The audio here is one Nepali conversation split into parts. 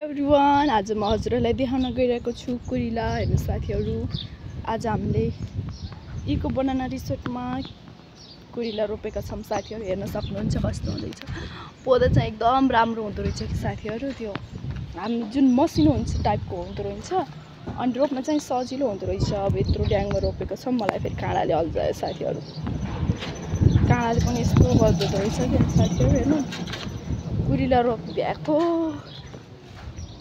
एभ्रिवान, आज म हजुरहरूलाई देखाउन गइरहेको छु कुरिला। हेर्नु साथीहरू, आज हामीले इको बनाना रिसोर्टमा कुरिला रोपेका छौँ। साथीहरू हेर्न सक्नुहुन्छ कस्तो हुँदैछ। पौधा चाहिँ एकदम राम्रो हुँदो रहेछ कि साथीहरू। त्यो हामी जुन मसिनो हुन्छ टाइपको हुँदो रहेछ अनि रोप्न चाहिँ सजिलो हुँदो रहेछ। अब यत्रो ड्याङमा रोपेको छौँ। मलाई फेरि काँडाले अल्झायो साथीहरू। काँडाले पनि यस्तो गर्दो रहेछ कि साथीहरू। हेर्नु, कुरिला रोपिदिएको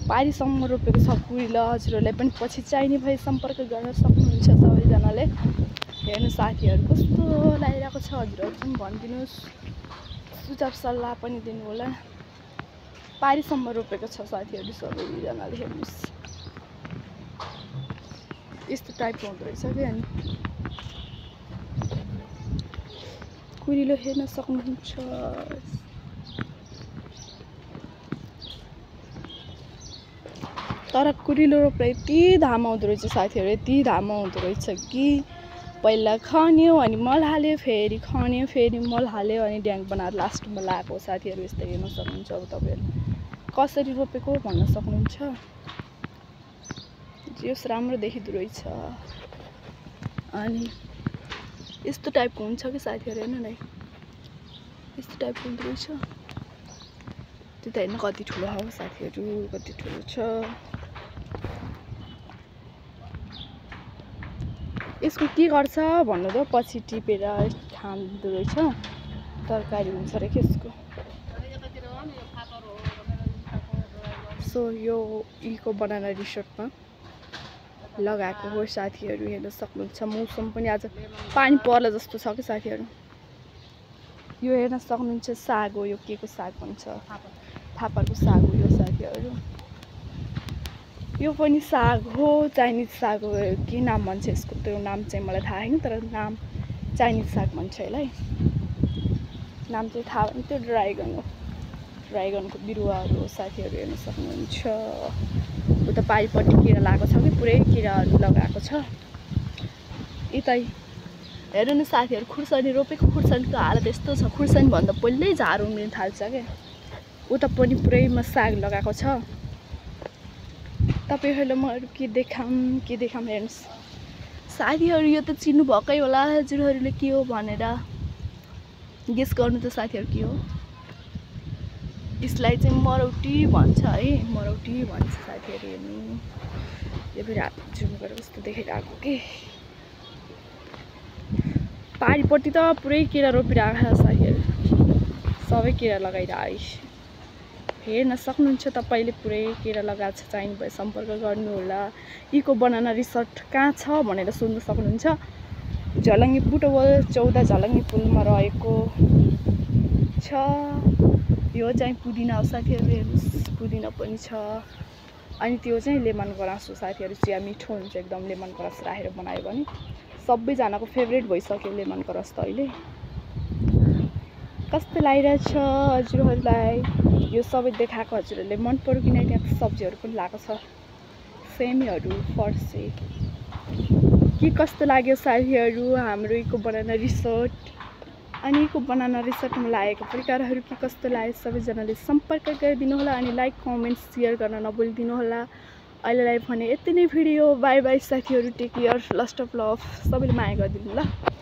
पारीसम्म रोपेको छ कुरिला। हजुरहरूलाई पनि पछि चाहिने भए सम्पर्क गर्न सक्नुहुन्छ सबैजनाले। हेर्नु साथीहरू कस्तो लागिरहेको छ। हजुरहरू पनि भनिदिनुहोस्, सुझाव सल्लाह पनि दिनु होला। पारीसम्म रोपेको छ साथीहरू सबैजनाले। हेर्नुहोस् यस्तो टाइपको हुँदो रहेछ कि। अनि कुरिलो हेर्न सक्नुहुन्छ। तर कुरिलो रोप्दा यति धाम आउँदो रहेछ साथीहरू, यति धाम आउँदो रहेछ कि पहिला खन्यो अनि मल हाल्यो, फेरि खन्यो, फेरि मल हाल्यो अनि ड्याङ बनाएर लास्टमा लगाएको साथीहरू। यस्तै हेर्न सक्नुहुन्छ। अब तपाईँहरू कसरी रोपेको भन्न सक्नुहुन्छ। जस राम्रो देखिँदो रहेछ अनि यस्तो टाइपको हुन्छ कि साथीहरू। हेर्नु नै यस्तो टाइपको हुँदो रहेछ। त्यो त हेर्न कति ठुलो हो साथीहरू, कति ठुलो छ। यसको के गर्छ भन्नु त, पछि टिपेर खाँदो रहेछ। तरकारी हुन्छ अरे यसको। सो यो इको बनाना रिसोर्टमा लगाएको हो साथीहरू। हेर्न सक्नुहुन्छ। मौसम पनि आज पानी पर्ला जस्तो छ कि साथीहरू। यो हेर्न सक्नुहुन्छ साग हो। यो के को साग भन्छ, फापरको साग हो यो साथीहरू। यो पनि साग हो, चाइनिज साग हो। के नाम भन्छ यसको त्यो नाम चाहिँ मलाई थाहा छैन, तर नाम चाइनिज साग भन्छ यसलाई। नाम चाहिँ थाहा भएन। त्यो ड्राइगन हो, ड्राइगनको बिरुवाहरू हो साथीहरू। हेर्न सक्नुहुन्छ। उता पारिपट्टि किरा लगाएको छ कि पुरै किराहरू लगाएको छ। यतै हेर्नु न साथीहरू, खुर्सानी रोपेको खुर्सानीको हालत यस्तो छ। खुर्सानी भन्दा पहिल्यै झार उम्रिन थाल्छ क्या। उता पनि पुरैमा साग लगाएको छ। तपाईँहरूलाई म अरू के देखाऊँ हेर्नुहोस् साथीहरू। यो त चिन्नु भएकै होला हजुरहरूले के हो भनेर। गेस गर्नु त साथीहरू के हो। यसलाई चाहिँ मरौटी भन्छ है, मरौटी भन्छ साथीहरू। हेर्नु यो फेरि हात जुम गरेर कस्तो देखाइरहेको कि। पारिपट्टि त पुरै किरा रोपिरहेको छ साथीहरू, सबै किरा लगाइरहेको। हेर्न सक्नुहुन्छ तपाईँले, पुरै किरा लगाएको छ। चाहिने भए सम्पर्क गर्नु होला। इको बनाना रिसोर्ट कहाँ छ भनेर सोध्न सक्नुहुन्छ। झलङ्गी बुटवल 14 झलङ्गी पुलमा रहेको छ। यो चाहिँ पुदिना हो साथीहरू। हेर्नुहोस् पुदिना पनि छ। अनि त्यो चाहिँ लेमन ग्रास हो साथीहरू। चिया मिठो हुन्छ एकदम। लेमन ग्रास राखेर बनायो भने सबैजनाको फेभरेट भइसक्यो लेमन ग्रास त अहिले। कस्तो लागिरहेछ हजुरहरूलाई यो सबै देखाएको। हजुरहरूले मन पर्यो कि नै। त्यहाँ सब्जीहरू पनि लगाएको छ, सेमीहरू, फर्सी। के कस्तो लाग्यो साथीहरू हाम्रो इको बनाना रिसोर्ट। अनि इको बनाना रिसोर्टमा लागेको परिकारहरू के कस्तो लाग्यो सबैजनाले सम्पर्क गरिदिनु होला। अनि लाइक कमेन्ट सेयर गर्न नभुलिदिनु होला। अहिलेलाई भने यति नै भिडियो। बाई बाई साथीहरू, टेक केयर, लस्ट अफ लभ। सबैले माया गरिदिनु ल।